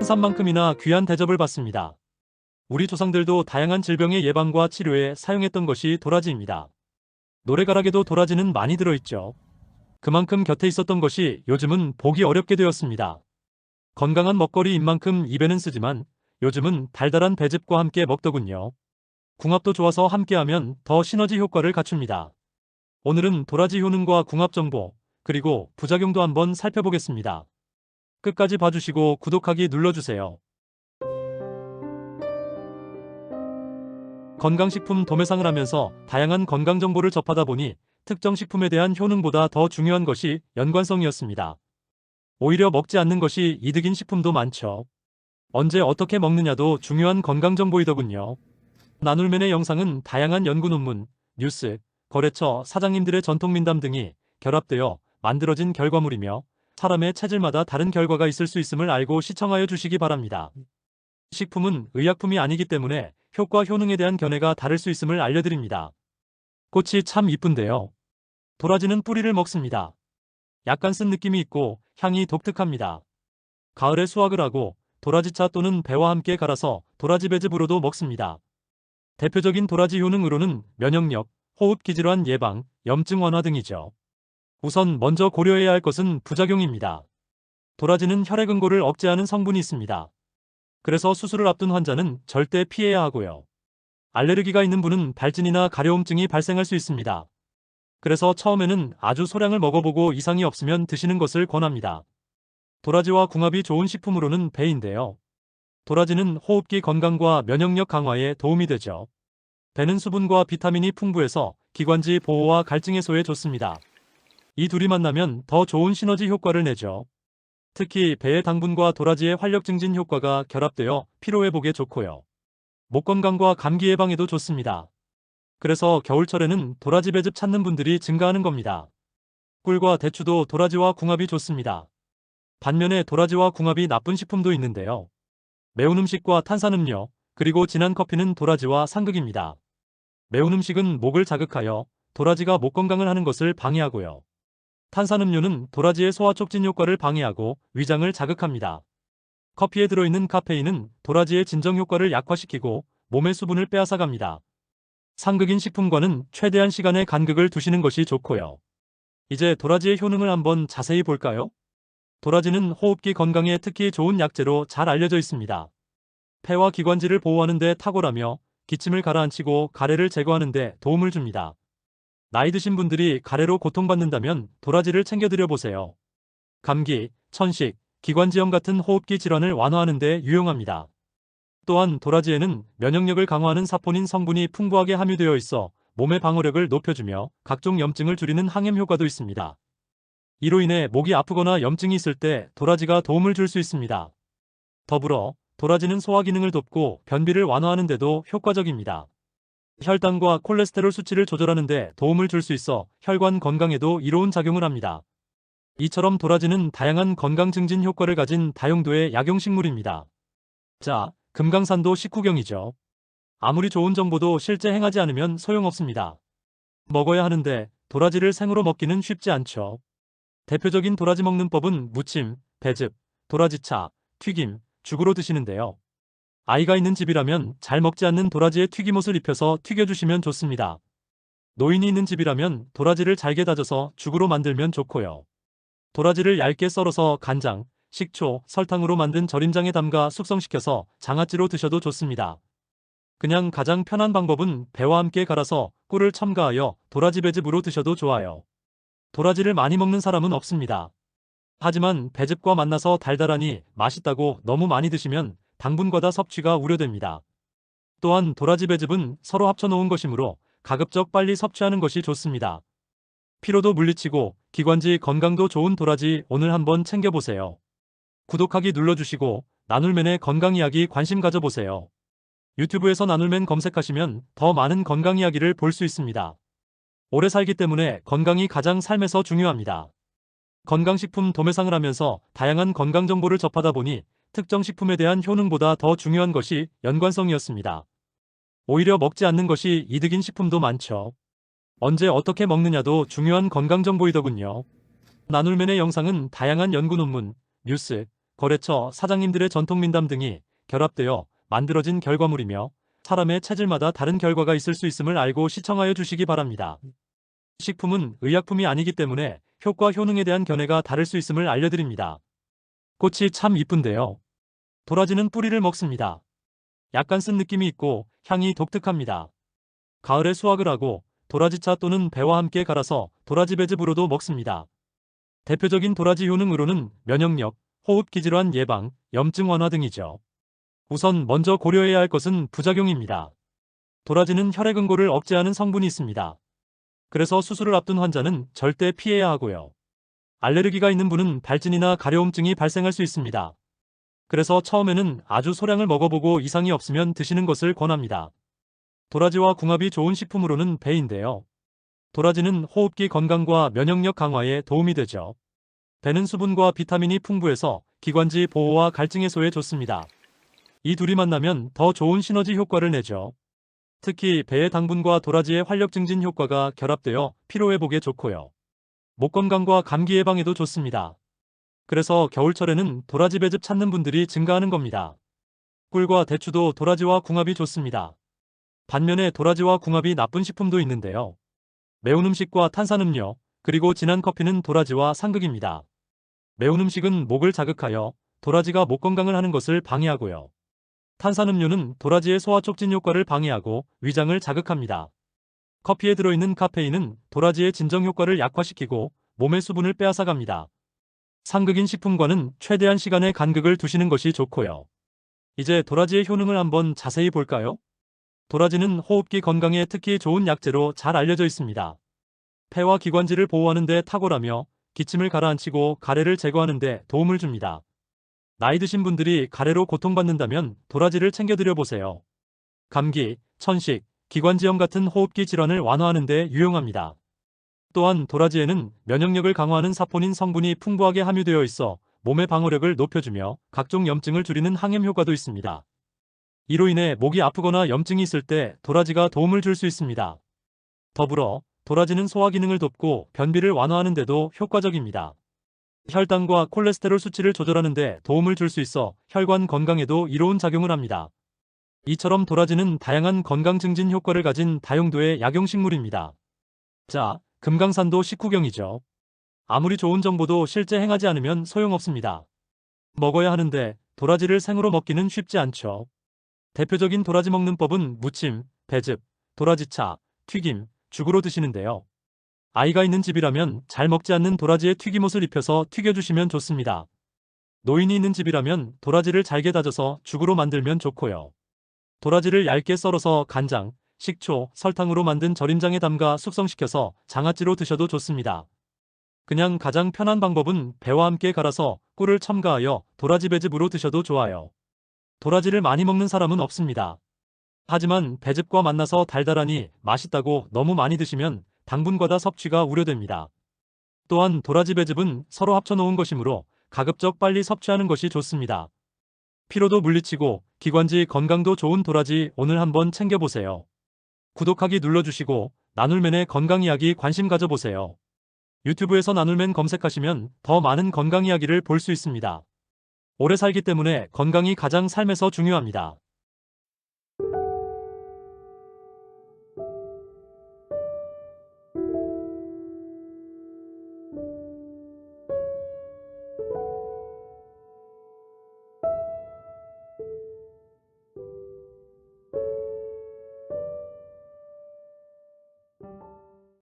산만큼이나 귀한 대접을 받습니다. 우리 조상들도 다양한 질병의 예방과 치료에 사용했던 것이 도라지입니다. 노래가락에도 도라지는 많이 들어있죠. 그만큼 곁에 있었던 것이 요즘은 보기 어렵게 되었습니다. 건강한 먹거리인 만큼 입에는 쓰지만 요즘은 달달한 배즙과 함께 먹더군요. 궁합도 좋아서 함께하면 더 시너지 효과를 갖춥니다. 오늘은 도라지 효능과 궁합 정보, 그리고 부작용도 한번 살펴보겠습니다. 끝까지 봐주시고 구독하기 눌러주세요. 건강식품 도매상을 하면서 다양한 건강 정보를 접하다 보니 특정 식품에 대한 효능보다 더 중요한 것이 연관성이었습니다. 오히려 먹지 않는 것이 이득인 식품도 많죠. 언제 어떻게 먹느냐도 중요한 건강 정보이더군요. 나눌맨의 영상은 다양한 연구 논문, 뉴스, 거래처 사장님들의 전통 민담 등이 결합되어 만들어진 결과물이며 사람의 체질마다 다른 결과가 있을 수 있음을 알고 시청하여 주시기 바랍니다. 식품은 의약품이 아니기 때문에 효과 효능에 대한 견해가 다를 수 있음을 알려드립니다. 꽃이 참 이쁜데요. 도라지는 뿌리를 먹습니다. 약간 쓴 느낌이 있고 향이 독특합니다. 가을에 수확을 하고 도라지차 또는 배와 함께 갈아서 도라지 배즙으로도 먹습니다. 대표적인 도라지 효능으로는 면역력, 호흡기질환 예방, 염증 완화 등이죠. 우선 먼저 고려해야 할 것은 부작용입니다. 도라지는 혈액응고를 억제하는 성분이 있습니다. 그래서 수술을 앞둔 환자는 절대 피해야 하고요. 알레르기가 있는 분은 발진이나 가려움증이 발생할 수 있습니다. 그래서 처음에는 아주 소량을 먹어보고 이상이 없으면 드시는 것을 권합니다. 도라지와 궁합이 좋은 식품으로는 배인데요. 도라지는 호흡기 건강과 면역력 강화에 도움이 되죠. 배는 수분과 비타민이 풍부해서 기관지 보호와 갈증 해소에 좋습니다. 이 둘이 만나면 더 좋은 시너지 효과를 내죠. 특히 배의 당분과 도라지의 활력 증진 효과가 결합되어 피로회복에 좋고요. 목 건강과 감기 예방에도 좋습니다. 그래서 겨울철에는 도라지 배즙 찾는 분들이 증가하는 겁니다. 꿀과 대추도 도라지와 궁합이 좋습니다. 반면에 도라지와 궁합이 나쁜 식품도 있는데요. 매운 음식과 탄산음료, 그리고 진한 커피는 도라지와 상극입니다. 매운 음식은 목을 자극하여 도라지가 목 건강을 하는 것을 방해하고요. 탄산음료는 도라지의 소화 촉진 효과를 방해하고 위장을 자극합니다. 커피에 들어있는 카페인은 도라지의 진정 효과를 약화시키고 몸의 수분을 빼앗아갑니다. 상극인 식품과는 최대한 시간의 간극을 두시는 것이 좋고요. 이제 도라지의 효능을 한번 자세히 볼까요? 도라지는 호흡기 건강에 특히 좋은 약재로 잘 알려져 있습니다. 폐와 기관지를 보호하는 데 탁월하며 기침을 가라앉히고 가래를 제거하는 데 도움을 줍니다. 나이 드신 분들이 가래로 고통받는다면 도라지를 챙겨 드려보세요. 감기, 천식, 기관지염 같은 호흡기 질환을 완화하는 데 유용합니다. 또한 도라지에는 면역력을 강화하는 사포닌 성분이 풍부하게 함유되어 있어 몸의 방어력을 높여주며 각종 염증을 줄이는 항염 효과도 있습니다. 이로 인해 목이 아프거나 염증이 있을 때 도라지가 도움을 줄 수 있습니다. 더불어 도라지는 소화 기능을 돕고 변비를 완화하는 데도 효과적입니다. 혈당과 콜레스테롤 수치를 조절하는 데 도움을 줄 수 있어 혈관 건강에도 이로운 작용을 합니다. 이처럼 도라지는 다양한 건강 증진 효과를 가진 다용도의 약용식물입니다. 자, 금강산도 식후경이죠. 아무리 좋은 정보도 실제 행하지 않으면 소용없습니다. 먹어야 하는데 도라지를 생으로 먹기는 쉽지 않죠. 대표적인 도라지 먹는 법은 무침, 배즙, 도라지차, 튀김, 죽으로 드시는데요. 아이가 있는 집이라면 잘 먹지 않는 도라지에 튀김옷을 입혀서 튀겨주시면 좋습니다. 노인이 있는 집이라면 도라지를 잘게 다져서 죽으로 만들면 좋고요. 도라지를 얇게 썰어서 간장, 식초, 설탕으로 만든 절임장에 담가 숙성시켜서 장아찌로 드셔도 좋습니다. 그냥 가장 편한 방법은 배와 함께 갈아서 꿀을 첨가하여 도라지 배즙으로 드셔도 좋아요. 도라지를 많이 먹는 사람은 없습니다. 하지만 배즙과 만나서 달달하니 맛있다고 너무 많이 드시면 당분 과다 섭취가 우려됩니다. 또한 도라지 배즙은 서로 합쳐놓은 것이므로 가급적 빨리 섭취하는 것이 좋습니다. 피로도 물리치고 기관지 건강도 좋은 도라지 오늘 한번 챙겨보세요. 구독하기 눌러주시고 나눌맨의 건강 이야기 관심 가져보세요. 유튜브에서 나눌맨 검색하시면 더 많은 건강 이야기를 볼 수 있습니다. 오래 살기 때문에 건강이 가장 삶에서 중요합니다. 건강식품 도매상을 하면서 다양한 건강 정보를 접하다 보니 특정 식품에 대한 효능보다 더 중요한 것이 연관성이었습니다. 오히려 먹지 않는 것이 이득인 식품도 많죠. 언제 어떻게 먹느냐도 중요한 건강 정보이더군요. 나눌맨의 영상은 다양한 연구 논문, 뉴스, 거래처 사장님들의 전통 민담 등이 결합되어 만들어진 결과물이며 사람의 체질마다 다른 결과가 있을 수 있음을 알고 시청하여 주시기 바랍니다. 식품은 의약품이 아니기 때문에 효과 효능에 대한 견해가 다를 수 있음을 알려드립니다. 꽃이 참 이쁜데요. 도라지는 뿌리를 먹습니다. 약간 쓴 느낌이 있고 향이 독특합니다. 가을에 수확을 하고 도라지차 또는 배와 함께 갈아서 도라지 배즙으로도 먹습니다. 대표적인 도라지 효능으로는 면역력, 호흡기질환 예방, 염증 완화 등이죠. 우선 먼저 고려해야 할 것은 부작용입니다. 도라지는 혈액응고를 억제하는 성분이 있습니다. 그래서 수술을 앞둔 환자는 절대 피해야 하고요. 알레르기가 있는 분은 발진이나 가려움증이 발생할 수 있습니다. 그래서 처음에는 아주 소량을 먹어보고 이상이 없으면 드시는 것을 권합니다. 도라지와 궁합이 좋은 식품으로는 배인데요. 도라지는 호흡기 건강과 면역력 강화에 도움이 되죠. 배는 수분과 비타민이 풍부해서 기관지 보호와 갈증 해소에 좋습니다. 이 둘이 만나면 더 좋은 시너지 효과를 내죠. 특히 배의 당분과 도라지의 활력 증진 효과가 결합되어 피로회복에 좋고요. 목 건강과 감기 예방에도 좋습니다. 그래서 겨울철에는 도라지 배즙 찾는 분들이 증가하는 겁니다. 꿀과 대추도 도라지와 궁합이 좋습니다. 반면에 도라지와 궁합이 나쁜 식품도 있는데요. 매운 음식과 탄산음료, 그리고 진한 커피는 도라지와 상극입니다. 매운 음식은 목을 자극하여 도라지가 목 건강을 하는 것을 방해하고요. 탄산음료는 도라지의 소화 촉진 효과를 방해하고 위장을 자극합니다. 커피에 들어있는 카페인은 도라지의 진정 효과를 약화시키고 몸의 수분을 빼앗아갑니다. 상극인 식품과는 최대한 시간의 간극을 두시는 것이 좋고요. 이제 도라지의 효능을 한번 자세히 볼까요? 도라지는 호흡기 건강에 특히 좋은 약재로 잘 알려져 있습니다. 폐와 기관지를 보호하는 데 탁월하며 기침을 가라앉히고 가래를 제거하는 데 도움을 줍니다. 나이 드신 분들이 가래로 고통받는다면 도라지를 챙겨드려 보세요. 감기, 천식, 기관지염 같은 호흡기 질환을 완화하는 데 유용합니다. 또한 도라지에는 면역력을 강화하는 사포닌 성분이 풍부하게 함유되어 있어 몸의 방어력을 높여주며 각종 염증을 줄이는 항염 효과도 있습니다. 이로 인해 목이 아프거나 염증이 있을 때 도라지가 도움을 줄 수 있습니다. 더불어 도라지는 소화 기능을 돕고 변비를 완화하는 데도 효과적입니다. 혈당과 콜레스테롤 수치를 조절하는 데 도움을 줄 수 있어 혈관 건강에도 이로운 작용을 합니다. 이처럼 도라지는 다양한 건강 증진 효과를 가진 다용도의 약용식물입니다. 자, 금강산도 식후경이죠. 아무리 좋은 정보도 실제 행하지 않으면 소용없습니다. 먹어야 하는데 도라지를 생으로 먹기는 쉽지 않죠. 대표적인 도라지 먹는 법은 무침, 배즙, 도라지차, 튀김, 죽으로 드시는데요. 아이가 있는 집이라면 잘 먹지 않는 도라지에 튀김옷을 입혀서 튀겨주시면 좋습니다. 노인이 있는 집이라면 도라지를 잘게 다져서 죽으로 만들면 좋고요. 도라지를 얇게 썰어서 간장, 식초, 설탕으로 만든 절임장에 담가 숙성시켜서 장아찌로 드셔도 좋습니다. 그냥 가장 편한 방법은 배와 함께 갈아서 꿀을 첨가하여 도라지 배즙으로 드셔도 좋아요. 도라지를 많이 먹는 사람은 없습니다. 하지만 배즙과 만나서 달달하니 맛있다고 너무 많이 드시면 당분 과다 섭취가 우려됩니다. 또한 도라지 배즙은 서로 합쳐놓은 것이므로 가급적 빨리 섭취하는 것이 좋습니다. 피로도 물리치고 기관지 건강도 좋은 도라지 오늘 한번 챙겨보세요. 구독하기 눌러주시고 나눌맨의 건강 이야기 관심 가져보세요. 유튜브에서 나눌맨 검색하시면 더 많은 건강 이야기를 볼 수 있습니다. 오래 살기 때문에 건강이 가장 삶에서 중요합니다.